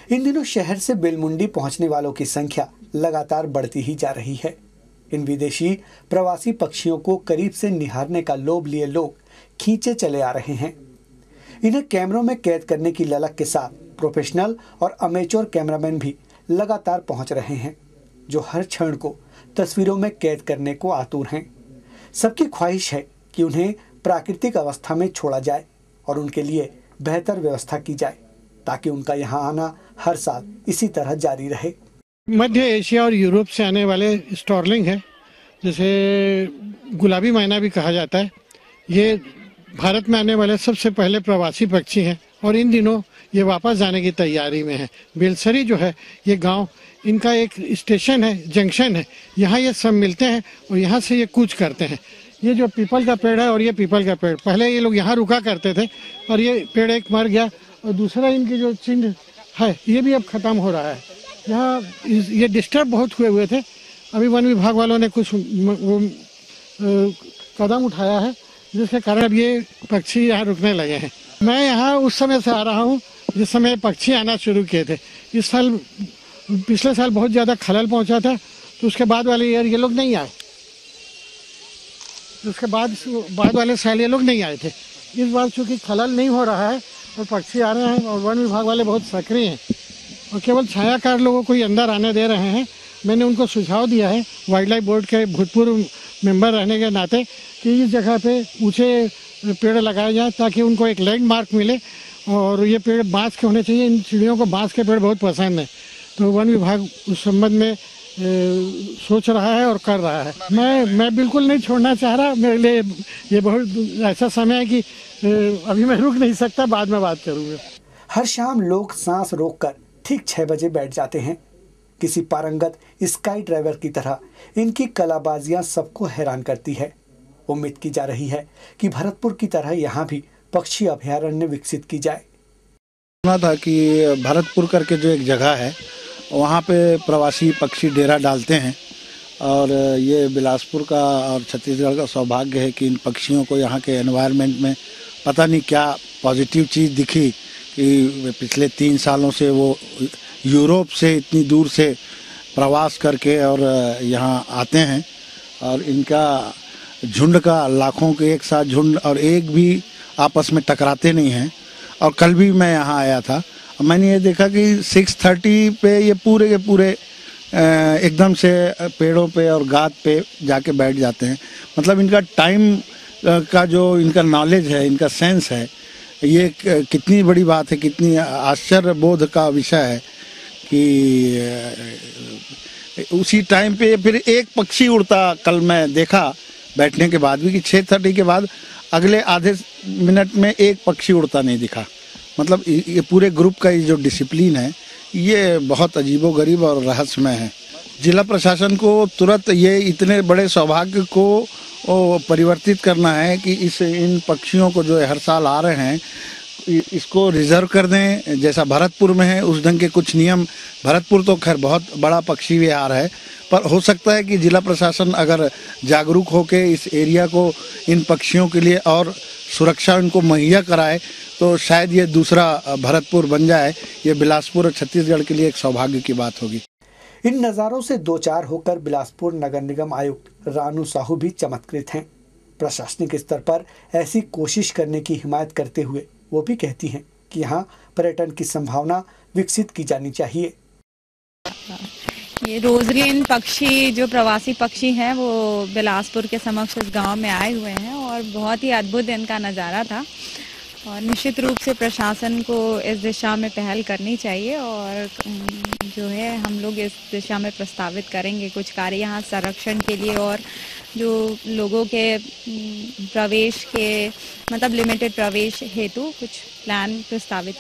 इन दिनों शहर से बेलमुंडी पहुंचने वालों की संख्या लगातार बढ़ती ही जा रही है। इन विदेशी प्रवासी पक्षियों को करीब से निहारने का लोभ लिए लोग खींचे चले आ रहे हैं। इन्हें कैमरों में कैद करने की ललक के साथ प्रोफेशनल और अमेचोर कैमरामैन भी लगातार पहुंच रहे हैं, जो हर क्षण को तस्वीरों में कैद करने को आतुर हैं। सबकी ख्वाहिश है कि उन्हें प्राकृतिक अवस्था में छोड़ा जाए और उनके लिए बेहतर व्यवस्था की जाए, ताकि उनका यहाँ आना हर साल इसी तरह जारी रहे। मध्य एशिया और यूरोप से आने वाले स्टार्लिंग है, जिसे गुलाबी मैना भी कहा जाता है। ये भारत में आने वाले सबसे पहले प्रवासी पक्षी हैं और इन दिनों ये वापस जाने की तैयारी में है। बेलसरी जो है ये गांव, इनका एक स्टेशन है, जंक्शन है। यहाँ ये सब मिलते हैं और यहाँ से ये कूच करते हैं। ये जो पीपल का पेड़ है और ये पीपल का पेड़, पहले ये लोग यहाँ रुका करते थे और ये पेड़ एक मर गया और दूसरा इनकी जो चिन्ह है ये भी अब खत्म हो रहा है। यहाँ ये डिस्टर्ब बहुत हुए थे। अभी वन विभाग वालों ने कुछ कदम उठाया है, जिसके कारण अब ये पक्षी यहाँ रुकने लगे हैं। मैं यहाँ उस समय से आ रहा हूँ जिस समय पक्षी आना शुरू किए थे। इस साल, पिछले साल बहुत ज़्यादा खलल पहुँचा था, तो उसके बाद वाले ईयर ये लोग नहीं आए। उसके बाद वाले साल ये लोग नहीं आए थे। इस बार चूँकि खलल नहीं हो रहा है और पक्षी आ रहे हैं और वन विभाग वाले बहुत सक्रिय हैं और केवल छायाकार लोगों को ही अंदर आने दे रहे हैं। मैंने उनको सुझाव दिया है, वाइल्ड लाइफ बोर्ड के भूतपूर्व मेंबर रहने के नाते, कि इस जगह पे ऊंचे पेड़ लगाए जाए ताकि उनको एक लैंडमार्क मिले और ये पेड़ बांस के होने चाहिए। इन चिड़ियों को बांस के पेड़ बहुत पसंद है, तो वन विभाग उस संबंध में सोच रहा है और कर रहा है। मैं बिल्कुल नहीं छोड़ना चाह रहा। मेरे लिए ये बहुत ऐसा समय है कि अभी मैं रुक नहीं सकता, बाद में बात करूँगा। हर शाम लोग सांस रोककर ठीक 6 बजे बैठ जाते हैं। किसी पारंगत स्काई ड्राइवर की तरह इनकी कलाबाजियां सबको हैरान करती है। उम्मीद की जा रही है कि भरतपुर की तरह यहाँ भी पक्षी अभयारण्य विकसित की जाए। सुना था कि भरतपुर करके जो एक जगह है, वहाँ पे प्रवासी पक्षी डेरा डालते हैं और ये बिलासपुर का और छत्तीसगढ़ का सौभाग्य है कि इन पक्षियों को यहाँ के एनवायरनमेंट में पता नहीं क्या पॉजिटिव चीज़ दिखी कि पिछले 3 सालों से वो यूरोप से इतनी दूर से प्रवास करके और यहाँ आते हैं और इनका झुंड का लाखों के एक साथ झुंड और एक भी आपस में टकराते नहीं हैं। और कल भी मैं यहाँ आया था, मैंने ये देखा कि 6:30 पे ये पूरे के पूरे एकदम से पेड़ों पे और गाद पे जाके बैठ जाते हैं। मतलब इनका टाइम का जो इनका नॉलेज है, इनका सेंस है, ये कितनी बड़ी बात है, कितनी आश्चर्य बोध का विषय है कि उसी टाइम पे फिर एक पक्षी उड़ता कल मैं देखा बैठने के बाद भी कि 6:30 के बाद अगले आधे मिनट में एक पक्षी उड़ता नहीं दिखा। मतलब ये पूरे ग्रुप का ये जो डिसिप्लिन है ये बहुत अजीबोगरीब और रहस्यमय है। जिला प्रशासन को तुरंत ये इतने बड़े सौभाग्य को परिवर्तित करना है कि इन पक्षियों को जो हर साल आ रहे हैं इसको रिजर्व कर दें, जैसा भरतपुर में है उस ढंग के कुछ नियम। भरतपुर तो खैर बहुत बड़ा पक्षी विहार है, पर हो सकता है कि जिला प्रशासन अगर जागरूक होकर इस एरिया को इन पक्षियों के लिए और सुरक्षा इनको मुहैया कराए तो शायद ये दूसरा भरतपुर बन जाए। ये बिलासपुर और छत्तीसगढ़ के लिए एक सौभाग्य की बात होगी। इन नज़ारों से दो चार होकर बिलासपुर नगर निगम आयुक्त रानू साहू भी चमत्कृत हैं। प्रशासनिक स्तर पर ऐसी कोशिश करने की हिमायत करते हुए वो भी कहती हैं कि यहाँ पर्यटन की संभावना विकसित की जानी चाहिए। ये रोजरीन पक्षी जो प्रवासी पक्षी हैं वो बिलासपुर के समक्ष इस गांव में आए हुए हैं और बहुत ही अद्भुत इनका नज़ारा था और निश्चित रूप से प्रशासन को इस दिशा में पहल करनी चाहिए और जो है हम लोग इस दिशा में प्रस्तावित करेंगे कुछ कार्य यहाँ संरक्षण के लिए और जो लोगों के प्रवेश के मतलब लिमिटेड प्रवेश हेतु कुछ प्लान प्रस्तावित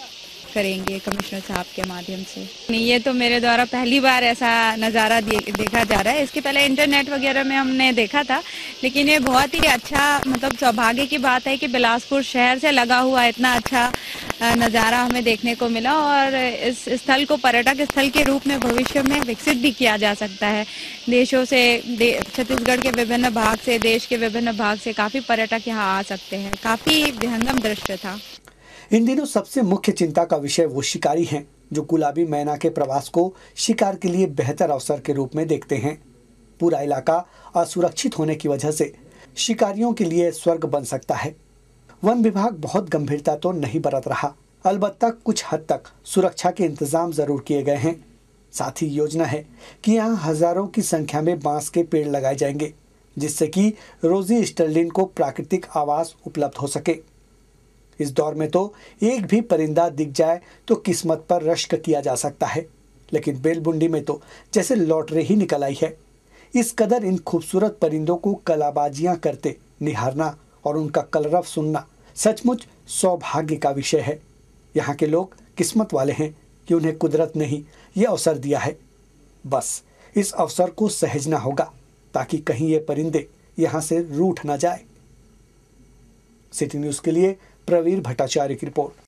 करेंगे कमिश्नर साहब के माध्यम से। ये तो मेरे द्वारा पहली बार ऐसा नज़ारा देखा जा रहा है। इसके पहले इंटरनेट वगैरह में हमने देखा था, लेकिन ये बहुत ही अच्छा मतलब सौभाग्य की बात है कि बिलासपुर शहर से लगा हुआ इतना अच्छा नज़ारा हमें देखने को मिला और इस स्थल को पर्यटक स्थल के रूप में भविष्य में विकसित भी किया जा सकता है। देशों से छत्तीसगढ़ के विभिन्न भाग से, देश के विभिन्न भाग से काफ़ी पर्यटक यहाँ आ सकते हैं। काफ़ी विहंगम दृश्य था। इन दिनों सबसे मुख्य चिंता का विषय वो शिकारी हैं जो गुलाबी मैना के प्रवास को शिकार के लिए बेहतर अवसर के रूप में देखते हैं। पूरा इलाका असुरक्षित होने की वजह से शिकारियों के लिए स्वर्ग बन सकता है। वन विभाग बहुत गंभीरता तो नहीं बरत रहा, अलबत्ता कुछ हद तक सुरक्षा के इंतजाम जरूर किए गए हैं। साथ ही योजना है कि यहाँ हजारों की संख्या में बांस के पेड़ लगाए जाएंगे, जिससे कि रोजी स्टर्लिन को प्राकृतिक आवास उपलब्ध हो सके। इस दौर में तो एक भी परिंदा दिख जाए तो किस्मत पर रश्क किया जा सकता है, लेकिन बेलमुंडी में तो जैसे लॉटरी ही निकल आई है। इस कदर इन खूबसूरत परिंदों को कलाबाजियां करते निहारना और उनका कलरव सुनना सचमुच सौभाग्य का विषय है। यहाँ के लोग किस्मत वाले हैं कि उन्हें कुदरत ने ही ये अवसर दिया है। बस इस अवसर को सहेजना होगा ताकि कहीं ये परिंदे यहाँ से रूठ न जाए। सिटी न्यूज़ के लिए प्रवीर भट्टाचार्य की रिपोर्ट।